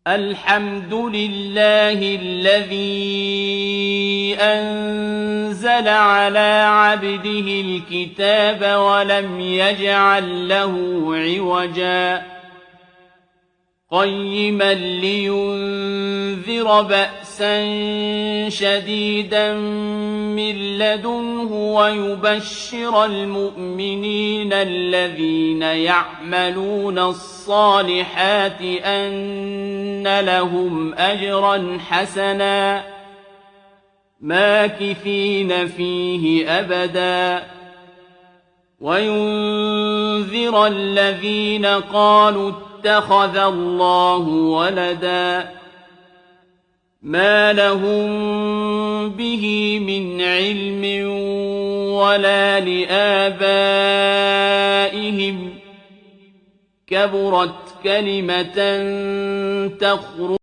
الحمد لله الذي أنزل على عبده الكتاب ولم يجعل له عوجا قيما لينذر بأسا شديدا من لدنه ويبشر المؤمنين الذين يعملون الصالحات أن لهم أجرا حسنا ماكثين فيه أبدا وينذر الذين قالوا اتخذ الله ولدا ما لهم به من علم ولا لآبائهم كبرت كلمة تخرج